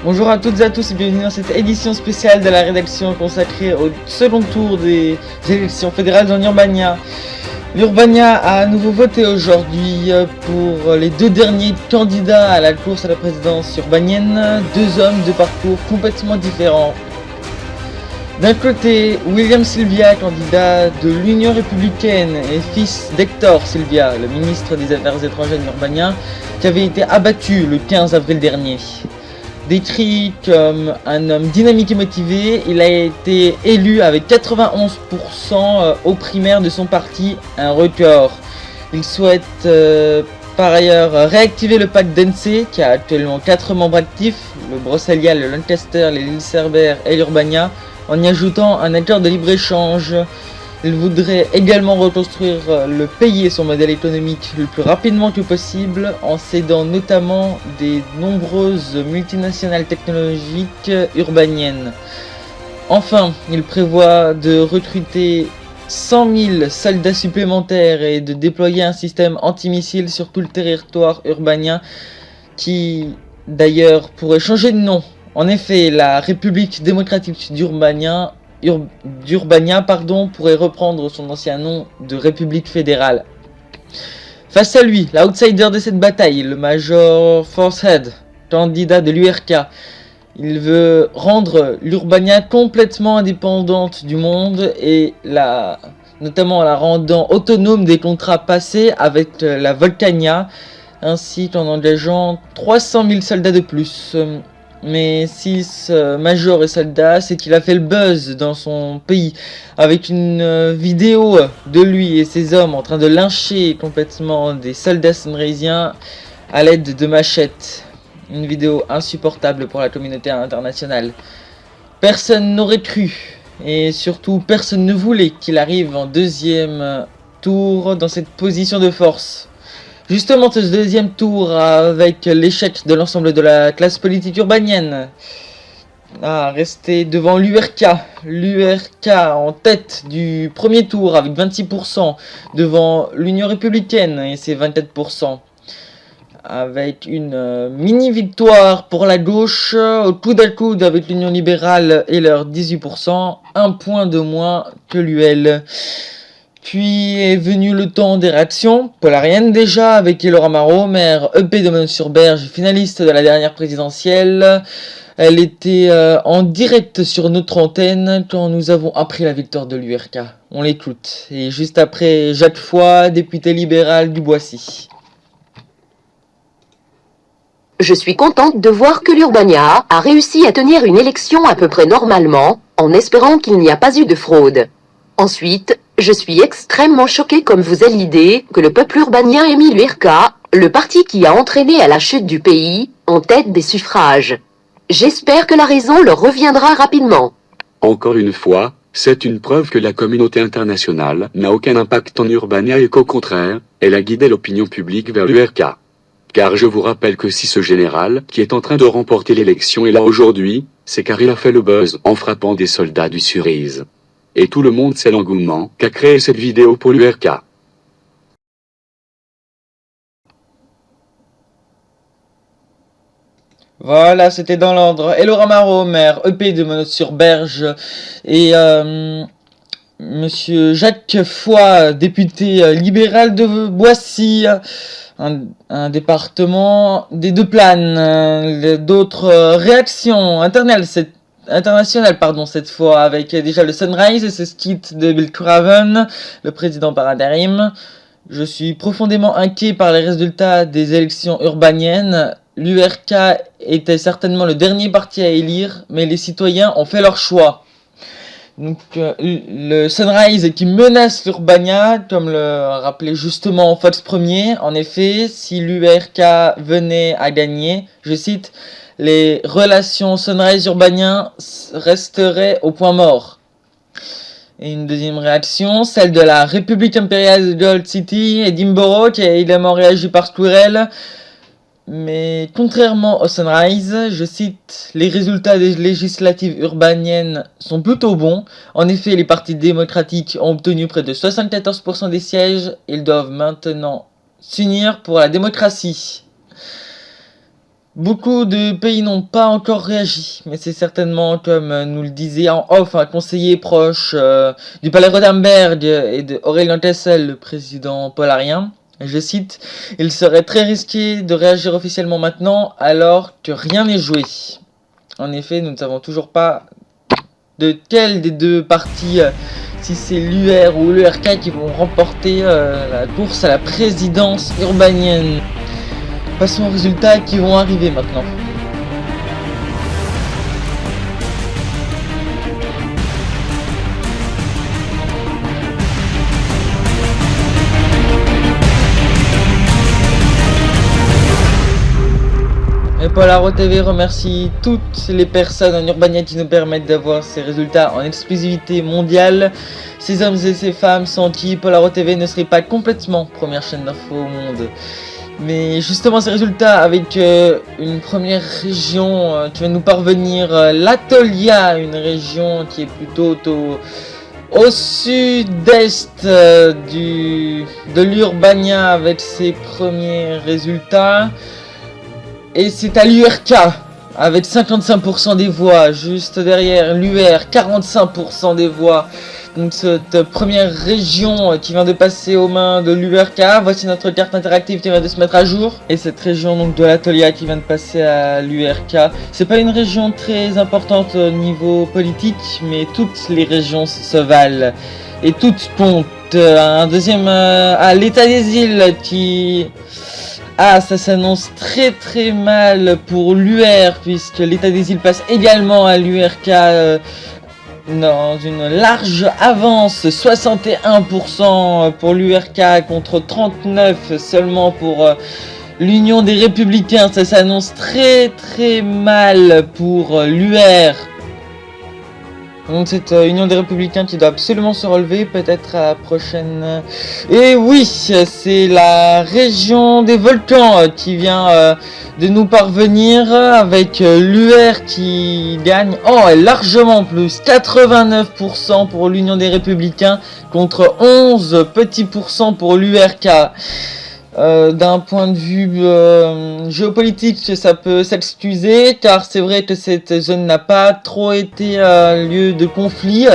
Bonjour à toutes et à tous et bienvenue dans cette édition spéciale de la rédaction consacrée au second tour des élections fédérales en Urbania. L'Urbania a à nouveau voté aujourd'hui pour les deux derniers candidats à la course à la présidence urbanienne, deux hommes de parcours complètement différents. D'un côté, William Sylvia, candidat de l'Union républicaine et fils d'Hector Sylvia, le ministre des Affaires étrangères d'Urbania, qui avait été abattu le 15 avril dernier. Décrit comme un homme dynamique et motivé, il a été élu avec 91% aux primaires de son parti, un record. Il souhaite par ailleurs réactiver le pacte d'Ense, qui a actuellement 4 membres actifs, le Brosselia, le Lancaster, les Lille Cerbère et l'Urbania, en y ajoutant un accord de libre-échange. Il voudrait également reconstruire le pays et son modèle économique le plus rapidement que possible, en cédant notamment des nombreuses multinationales technologiques urbaniennes. Enfin, il prévoit de recruter 100 000 soldats supplémentaires et de déployer un système antimissile sur tout le territoire urbanien qui, d'ailleurs, pourrait changer de nom. En effet, la République démocratique d'Urbania pourrait reprendre son ancien nom de République fédérale. Face à lui, l'outsider de cette bataille, le Major Forcehead, candidat de l'URK, il veut rendre l'Urbania complètement indépendante du monde et notamment en la rendant autonome des contrats passés avec la Volcania, ainsi qu'en engageant 300 000 soldats de plus. Mais si ce major est soldat, c'est qu'il a fait le buzz dans son pays avec une vidéo de lui et ses hommes en train de lyncher complètement des soldats sunraysiens à l'aide de machettes. Une vidéo insupportable pour la communauté internationale. Personne n'aurait cru, et surtout personne ne voulait qu'il arrive en deuxième tour dans cette position de force. Justement, ce deuxième tour, avec l'échec de l'ensemble de la classe politique urbanienne, a resté devant l'URK. L'URK en tête du premier tour avec 26%, devant l'Union républicaine et ses 24%. Avec une mini-victoire pour la gauche, au coude à coude avec l'Union libérale et leurs 18%, un point de moins que l'UL. Puis est venu le temps des réactions, polariennes déjà, avec Elora Marot, maire EP de Meaux-sur-Berge, finaliste de la dernière présidentielle. Elle était en direct sur notre antenne quand nous avons appris la victoire de l'URK. On l'écoute. Et juste après, Jacques Foy, député libéral du Boissy. Je suis contente de voir que l'Urbania a réussi à tenir une élection à peu près normalement, en espérant qu'il n'y a pas eu de fraude. Ensuite, je suis extrêmement choquée comme vous est l'idée que le peuple urbanien ait mis l'URK, le parti qui a entraîné à la chute du pays, en tête des suffrages. J'espère que la raison leur reviendra rapidement. Encore une fois, c'est une preuve que la communauté internationale n'a aucun impact en Urbania et qu'au contraire, elle a guidé l'opinion publique vers l'URK. Car je vous rappelle que si ce général, qui est en train de remporter l'élection est là aujourd'hui, c'est car il a fait le buzz en frappant des soldats du Surise. Et tout le monde sait l'engouement qu'a créé cette vidéo pour l'URK. Voilà, c'était dans l'ordre. Elora Marot, maire EP de Meaux-sur-Berge, et Monsieur Jacques Foy, député libéral de Boissy, un département des deux planes. D'autres réactions internationales, cette fois, avec déjà le Sunrise et ce skit de Bill Craven, le président par intérim. Je suis profondément inquiet par les résultats des élections urbaniennes. L'URK était certainement le dernier parti à élire, mais les citoyens ont fait leur choix. Donc le Sunrise qui menace l'Urbania, comme le rappelait justement Fox Premier. En effet, si l'URK venait à gagner, je cite, les relations Sunrise-Urbanien resteraient au point mort. Et une deuxième réaction, celle de la République impériale de Gold City, Edinburgh, qui a également réagi par Squirrel. Mais contrairement au Sunrise, je cite, les résultats des législatives urbaniennes sont plutôt bons. En effet, les partis démocratiques ont obtenu près de 74% des sièges. Ils doivent maintenant s'unir pour la démocratie. Beaucoup de pays n'ont pas encore réagi, mais c'est certainement, comme nous le disait en off un conseiller proche du palais Rothenberg et de Aurélien Kessel, le président polarien. Je cite, « Il serait très risqué de réagir officiellement maintenant alors que rien n'est joué. » En effet, nous ne savons toujours pas de quel des deux partis, si c'est l'UR ou l'URK qui vont remporter la course à la présidence urbanienne. Passons aux résultats qui vont arriver maintenant. Et Polaro TV remercie toutes les personnes en Urbania qui nous permettent d'avoir ces résultats en exclusivité mondiale. Ces hommes et ces femmes sans qui Polaro TV ne serait pas complètement première chaîne d'info au monde. Mais justement ces résultats avec une première région qui va nous parvenir, l'Atolia, une région qui est plutôt au sud-est de l'Urbania avec ses premiers résultats. Et c'est à l'URK avec 55% des voix, juste derrière l'UR, 45% des voix. Donc cette première région qui vient de passer aux mains de l'URK, voici notre carte interactive qui vient de se mettre à jour. Et cette région donc de l'Atolia qui vient de passer à l'URK, c'est pas une région très importante au niveau politique, mais toutes les régions se valent et toutes comptent. Un deuxième à l'État des îles qui... Ah, ça s'annonce très très mal pour l'UR puisque l'État des îles passe également à l'URK dans une large avance, 61% pour l'URK contre 39% seulement pour l'Union des Républicains. Ça s'annonce très très mal pour l'UR. Donc cette Union des Républicains qui doit absolument se relever, peut-être à la prochaine... Et oui, c'est la région des volcans qui vient de nous parvenir avec l'UR qui gagne largement plus, 89% pour l'Union des Républicains contre 11 petits pourcents pour l'URK. D'un point de vue géopolitique, ça peut s'excuser car c'est vrai que cette zone n'a pas trop été lieu de conflit.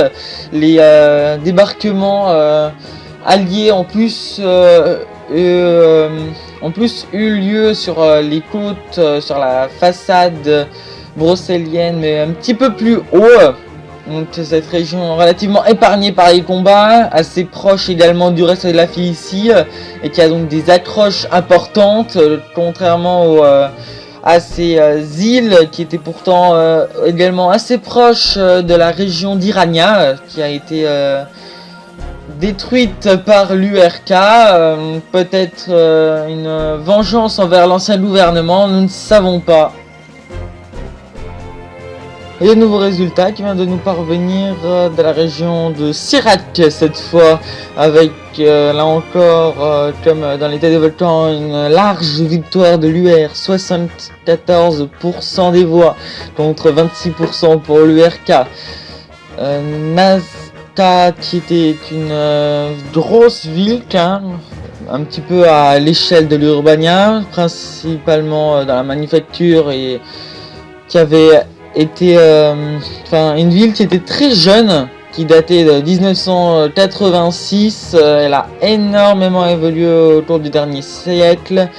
Les débarquements alliés ont plus eu lieu sur les côtes, sur la façade brocélienne, mais un petit peu plus haut. Donc cette région relativement épargnée par les combats, assez proche également du reste de la Félicie, et qui a donc des accroches importantes, contrairement à ces îles qui étaient pourtant également assez proches de la région d'Irania, qui a été détruite par l'URK, peut-être une vengeance envers l'ancien gouvernement, nous ne savons pas. Et de nouveaux résultats qui viennent de nous parvenir de la région de Sirac cette fois, avec là encore, comme dans l'état des volcans, une large victoire de l'UR, 74% des voix contre 26% pour l'URK. Nazca qui était une grosse ville quand même, un petit peu à l'échelle de l'Urbania, principalement dans la manufacture et qui avait était une ville qui était très jeune, qui datait de 1986. Elle a énormément évolué au cours du dernier siècle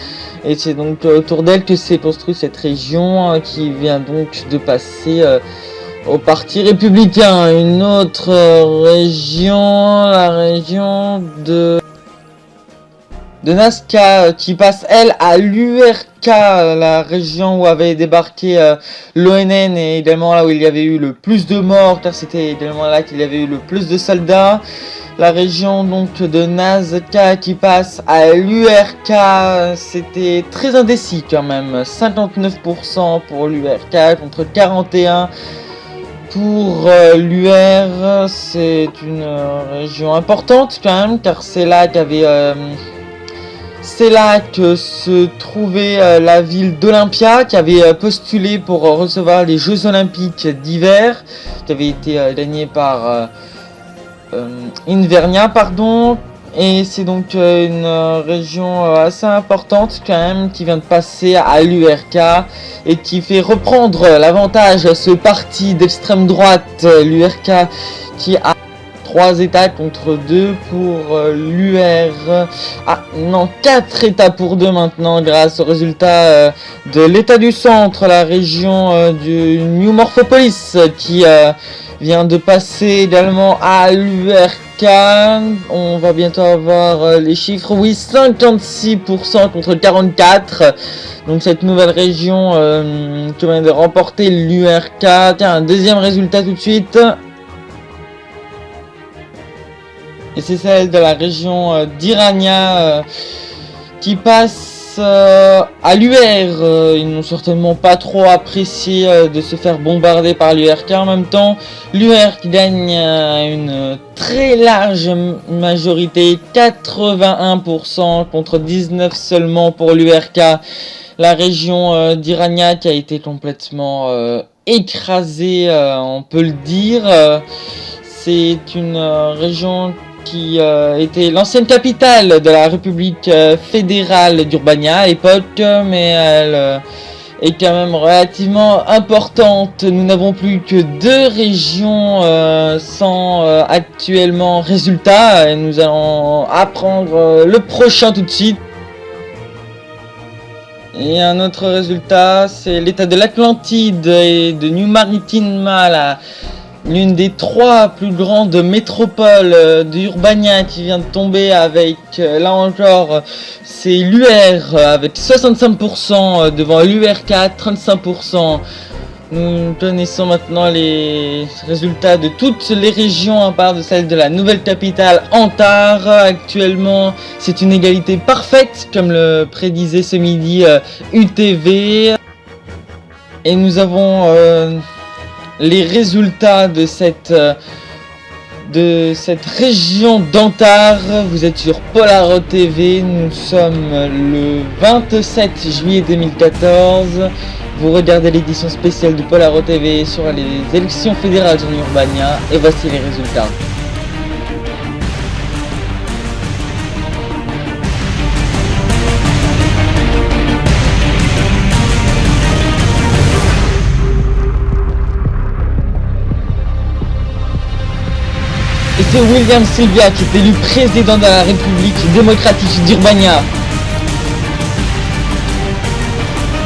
et c'est donc autour d'elle que s'est construite cette région qui vient donc de passer au parti républicain. Une autre région, la région de Nazca qui passe elle à l'URK, la région où avait débarqué l'ONN et également là où il y avait eu le plus de morts car c'était également là qu'il y avait eu le plus de soldats. La région donc de Nazca qui passe à l'URK, c'était très indécis quand même, 59% pour l'URK contre 41% pour l'UR. C'est une région importante quand même car c'est là qu'avait... c'est là que se trouvait la ville d'Olympia qui avait postulé pour recevoir les Jeux Olympiques d'hiver, qui avait été gagné par Invernia, pardon. Et c'est donc une région assez importante quand même qui vient de passer à l'URK et qui fait reprendre l'avantage à ce parti d'extrême droite, l'URK, qui a 3 États contre 2 pour l'UR. Ah non, 4 États pour 2 maintenant grâce au résultat de l'État du Centre, la région du New Morphopolis qui vient de passer également à l'URK. On va bientôt avoir les chiffres. Oui, 56% contre 44%. Donc cette nouvelle région qui vient de remporter l'URK. Tiens, un deuxième résultat tout de suite. Et c'est celle de la région d'Irania qui passe à l'UR. Ils n'ont certainement pas trop apprécié de se faire bombarder par l'URK. En même temps, l'UR qui gagne une très large majorité, 81% contre 19% seulement pour l'URK. La région d'Irania qui a été complètement écrasée, on peut le dire. C'est une région qui était l'ancienne capitale de la République fédérale d'Urbania à l'époque, mais elle est quand même relativement importante. Nous n'avons plus que 2 régions sans actuellement résultat, et nous allons apprendre le prochain tout de suite. Et un autre résultat, c'est l'état de l'Atlantide et de New Maritima, l'une des 3 plus grandes métropoles d'Urbania qui vient de tomber avec, là encore, c'est l'UR avec 65% devant l'URK, 35%. Nous connaissons maintenant les résultats de toutes les régions à part de celle de la nouvelle capitale Antar. Actuellement, c'est une égalité parfaite, comme le prédisait ce midi UTV. Et nous avons les résultats de cette région d'Antar. Vous êtes sur Polaro TV, nous sommes le 27 juillet 2014. Vous regardez l'édition spéciale de Polaro TV sur les élections fédérales en Urbania et voici les résultats. Et c'est William Sylvia qui est élu président de la République démocratique d'Urbania.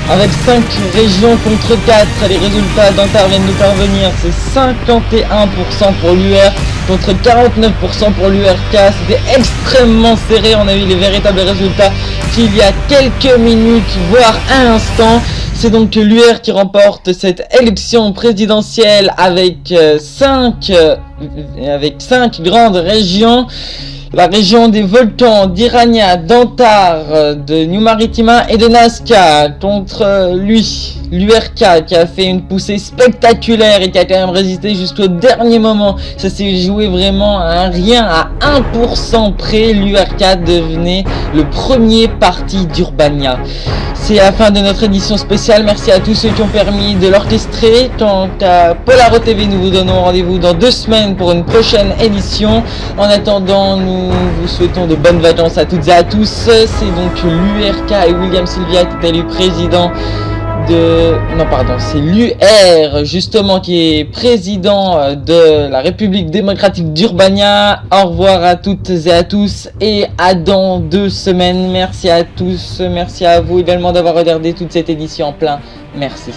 Avec 5 régions contre 4, les résultats d'Antar viennent de parvenir. C'est 51% pour l'UR contre 49% pour l'URK. C'était extrêmement serré. On a eu les véritables résultats qu'il y a quelques minutes, voire un instant. C'est donc l'UR qui remporte cette élection présidentielle avec 5 grandes régions. La région des volcans d'Irania, d'Antar, de New Maritima et de Nazca contre lui, l'URK qui a fait une poussée spectaculaire et qui a quand même résisté jusqu'au dernier moment. Ça s'est joué vraiment à un rien, à 1% près. L'URK devenait le premier parti d'Urbania. C'est la fin de notre édition spéciale. Merci à tous ceux qui ont permis de l'orchestrer. Quant à Polaro TV, nous vous donnons rendez-vous dans 2 semaines pour une prochaine édition. En attendant, nous vous souhaitons de bonnes vacances à toutes et à tous. C'est donc l'URK et William Sylvia qui est élu président c'est l'UR justement qui est président de la République démocratique d'Urbania. Au revoir à toutes et à tous et à dans 2 semaines. Merci à tous, merci à vous également d'avoir regardé toute cette édition en plein. Merci.